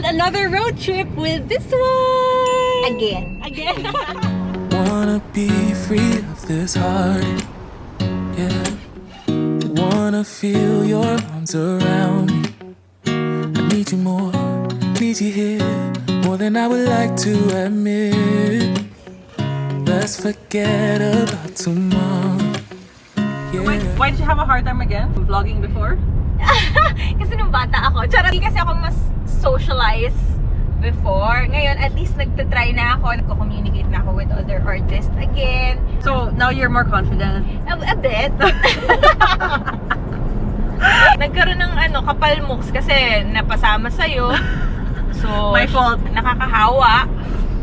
another road trip with this one! Again. Wanna be free of this heart, yeah. Wanna feel your arms around me. I need you more, need you here, more than I would like to admit. Let's forget about tomorrow, yeah. Why did you have a hard time again? Vlogging before? Kasi nung bata ako, charot, hindi kasi ako mas socialize before. Ngayon, at least nagtatry na ako, nagko-communicate na ako with other artists again. So, now you're more confident? A bit. Nagkaroon ng kapal mooks kasi napasama sa'yo. So, My fault. Nakakahawa.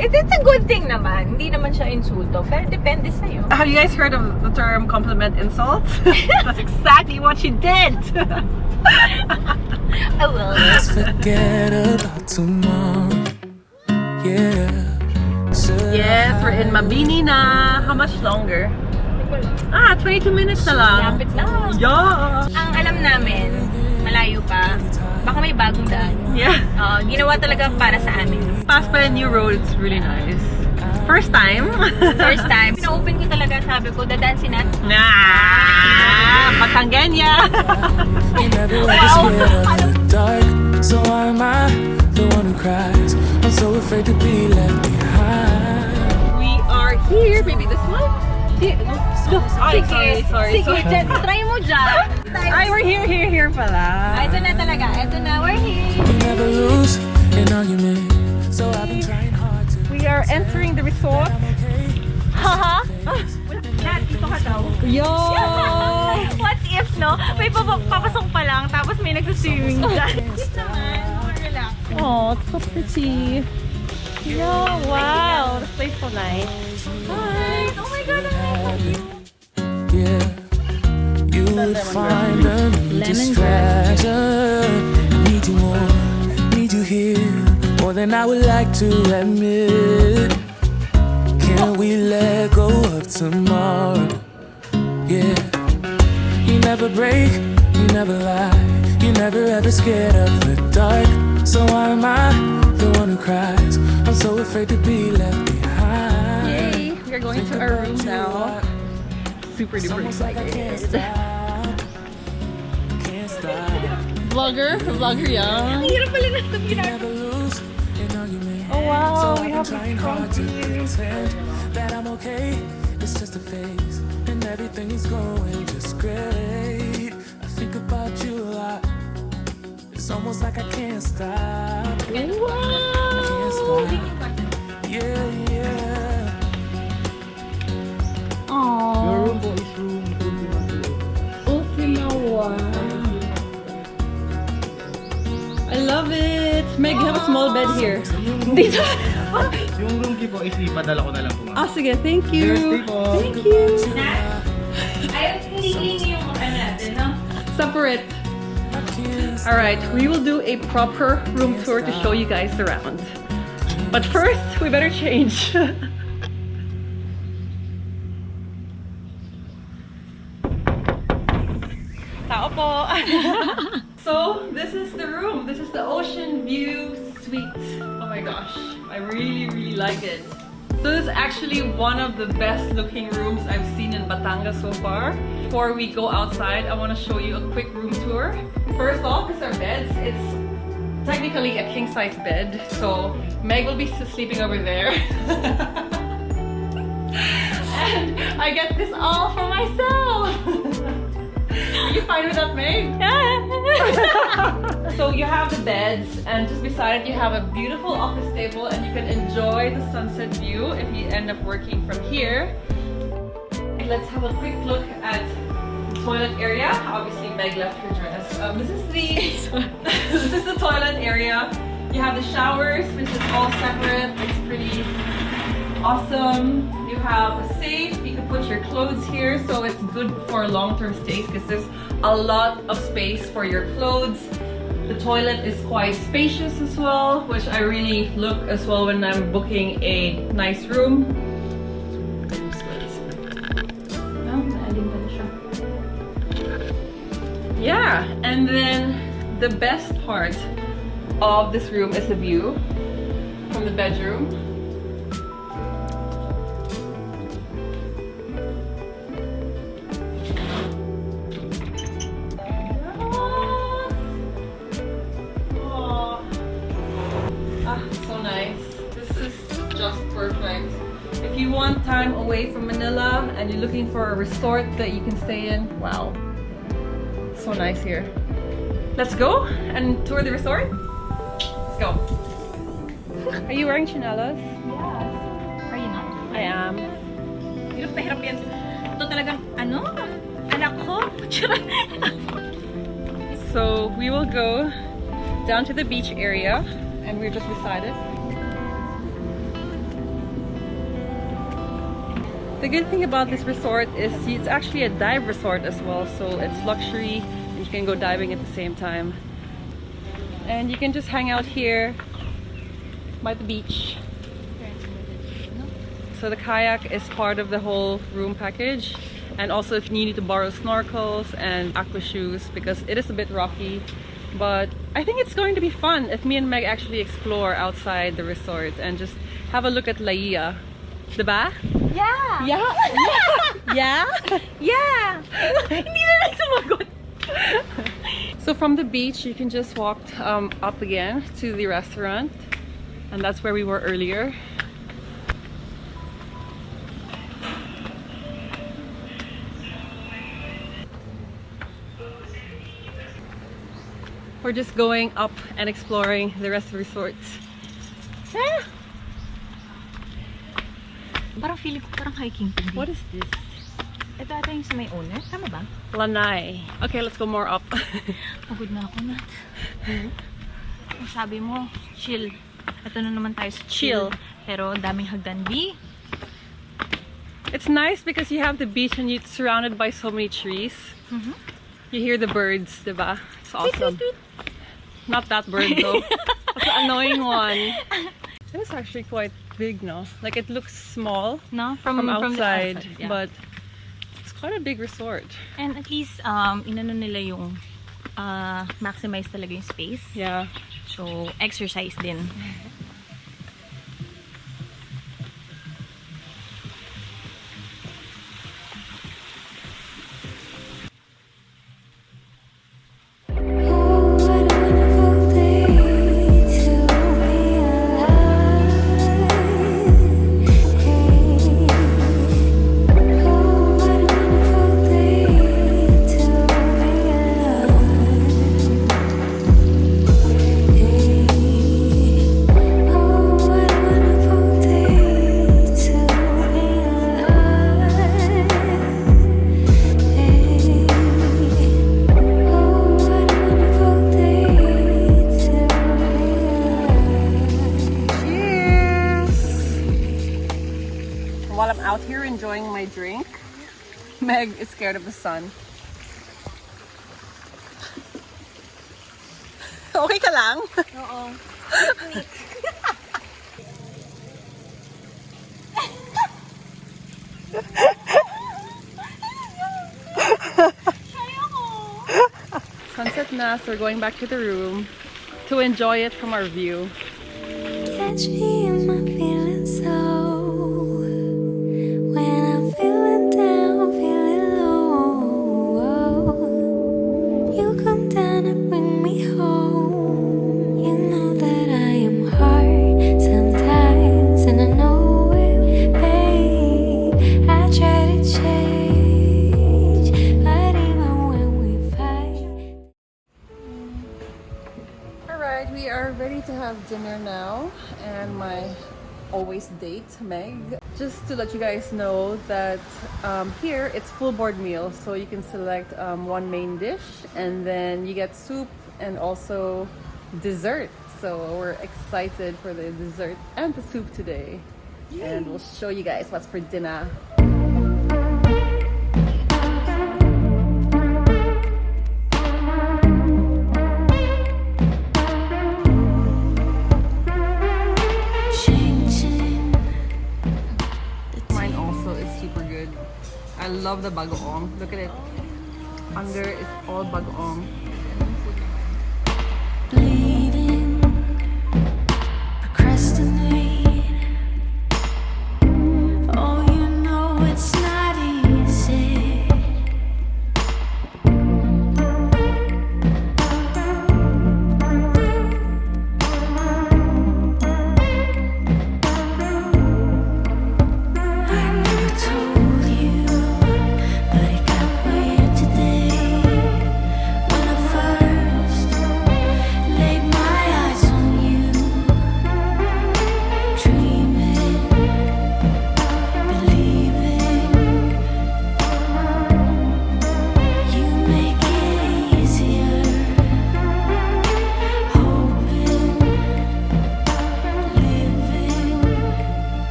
It's a good thing naman. Hindi naman siya insulto. Pero depende sa'yo. Have you guys heard of the term compliment insult? That's exactly what she did! I will. Let's forget about tomorrow, yeah. Yes, we're in Mabini na. How much longer? 22 minutes na lang. Lapit na. Yeah! Ang alam namin, malayo pa. Baka may bagong daan. Yeah. Ginawa talaga para sa amin. Pass by a new road, it's really nice. First time? First time. Pina-open ko talaga, sabi ko, dadansin natin. Nah! Batangas! You never ever scared of the dark, so why am I the one who cries? I'm so afraid to be left behind. We are here, maybe this one? Sorry. Sige, try mo dyan. Ay, we're here pala. Ito na talaga. Ito na, we're here. You never lose an argument, so I've been trying hard to. We are entering the resort. Haha. Nat, dito ka daw. Yo! What if, no? May papasok pa lang, tapos may nagsaswimming dyan. Cute naman. More relax. Oh, it's so pretty. Yeah, wow. This place is so nice. Hi. Oh my God, Yeah, you would find a new distraction. I need you more, need you here, more than I would like to admit. Can we let go of tomorrow? Yeah, you never break, you never lie, you never ever scared of the dark. So why am I the one who cries? I'm so afraid to be left behind. Yay! We are going to our room now. Super duper excited. Vlogger yan. Ang hirap pala na ito ginagawa. Oh wow, we have trying hard to pretend that I'm okay. It's just a phase, and everything is going just great. I think about you a lot. It's almost like I can't stop. Wow! I can't stop. Yeah. Aww. Your room po is room 21. Okinawa. I love it. Meg, you have a small bed here. Dito. Yung room key po is ipadala ko na lang po, ma'am. Sige, thank you. Thursday po. Thank you. Ayaw, hindi yung natin, no? Separate. Alright, we will do a proper room tour to show you guys around. But first, we better change. Tao po. So, this is the room. This is the ocean view suite. Oh my gosh, I really like it. So this is actually one of the best looking rooms I've seen in Batangas so far. Before we go outside, I want to show you a quick room tour. First off is our beds. It's technically a king-size bed, so Meg will be sleeping over there. And I get this all for myself. Are you fine with that, Meg? So you have the beds, and just beside it you have a beautiful office table, and you can enjoy the sunset view if you end up working from here. Let's have a quick look at the toilet area. Obviously, Meg left her dress. This is the toilet area. You have the showers, which is all separate. It's pretty awesome. You have a safe. You can put your clothes here, so it's good for long-term stays because there's a lot of space for your clothes. The toilet is quite spacious as well, which I really look as well when I'm booking a nice room. Yeah, and then the best part of this room is the view from the bedroom. So nice. This is just perfect. If you want time away from Manila and you're looking for a resort that you can stay in, wow. So nice here. Let's go and tour the resort. Let's go. Are you wearing chinelas? Yes. Are you not? I am. Hirap na hirap yan. Ito talagang, ano? Anak ko? So we will go down to the beach area and we're just beside it. The good thing about this resort is it's actually a dive resort as well, so it's luxury and you can go diving at the same time. And you can just hang out here by the beach. So the kayak is part of the whole room package, and also if you need to borrow snorkels and aqua shoes because it is a bit rocky. But I think it's going to be fun if me and Meg actually explore outside the resort and just have a look at Laia. Diba? Yeah! Yeah! Yeah! Yeah! Hindi na lang sumagot. So from the beach, you can just walk up again to the restaurant. And that's where we were earlier. We're just going up and exploring the rest of the resorts. Ah! Parang feeling ko parang hiking to. What is this? Ito ata yung sa may owner. Tama ba? Lanai. Okay, let's go more up. Pagod na ako, Nat. Sabi mo, chill. Ito na naman tayo sa chill. Pero daming hagdan, B. It's nice because you have the beach and you're surrounded by so many trees. You hear the birds, diba? It's awesome. Not that bird though. That's the annoying one. It is actually quite big, no? Like it looks small No? from outside, yeah. but it's quite a big resort. And at least, inano nila yung maximize talaga yung space. Yeah. So, exercise din. While I'm out here enjoying my drink, Meg is scared of the sun. Okay ka lang? Oo. Sunset na, so we're going back to the room to enjoy it from our view. Catch me in my feelings so when I'm feeling down, feeling low. You come down and bring me home. You know that I am hard sometimes, and I know it, babe. I try to change, but even when we fight. Alright, we are ready to have dinner now, and my always date, Meg. Just to let you guys know that here it's full board meal, so you can select one main dish and then you get soup and also dessert. So we're excited for the dessert and the soup today. And we'll show you guys what's for dinner. Mine also is super good. I love the bagoong. Look at it. Under is all bagoong. Bleeding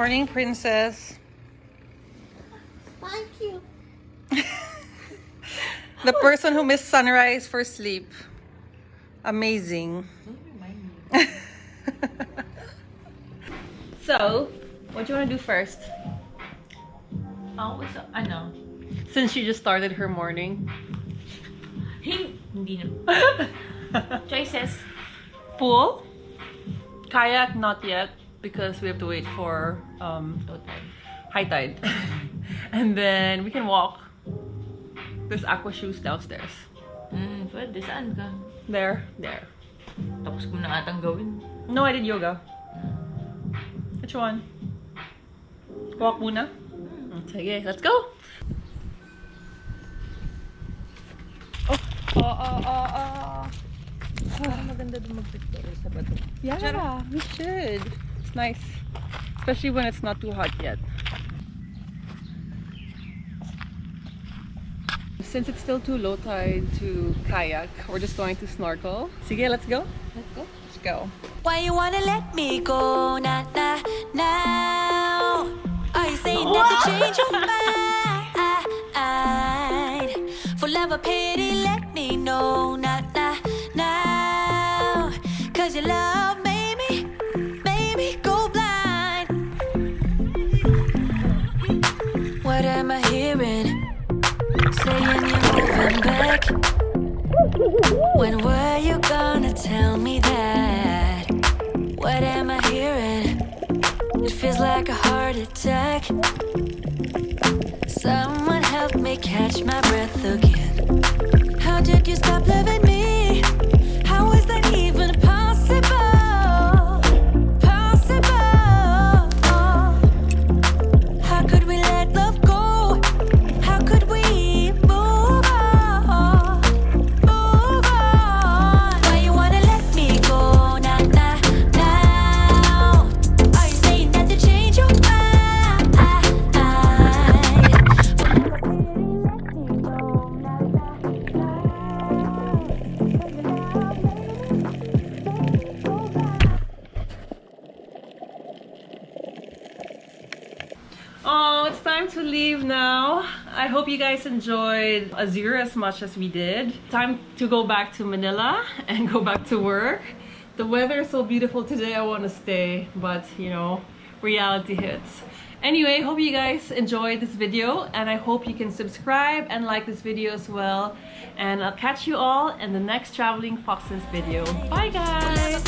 morning, princess. Thank you. The person who missed sunrise for sleep. Amazing. Don't remind me. So, what do you want to do first? Ano? Since she just started her morning. Hindi na. Choices. Pool. Kayak, not yet. Because we have to wait for high tide. And then we can walk. There's aqua shoes downstairs. Pwede. Saan ka? There. Tapos ko na atang gawin. No, I did yoga. Which one? Walk muna? Sige, let's go! Maganda din mag-picture sa bato. Yeah, we should. It's nice. Especially when it's not too hot yet. Since it's still too low tide to kayak, we're just going to snorkel. Sige, let's go. Let's go. Let's go. Why you wanna let me go? Nah, nah, now. Are you saying that to change your mind? For love or pity, let me know. Nah, nah, now. Cause your love made me go blind. What am I hearing? Saying you're moving back. When were you gonna tell me that? What am I hearing? It feels like a heart attack. Someone help me catch my breath again. How did you stop loving me? How is that even possible? Possible. How could we let love go? How could we move on? Move on. Why you wanna let me go? Nah, nah, now. Are you saying that to change your mind? Oh, it's time to leave now. I hope you guys enjoyed Azure as much as we did. Time to go back to Manila and go back to work. The weather is so beautiful today, I want to stay, but you know, reality hits. Anyway, hope you guys enjoyed this video, and I hope you can subscribe and like this video as well. And I'll catch you all in the next Traveling Foxes video. Bye guys!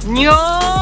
Nyo!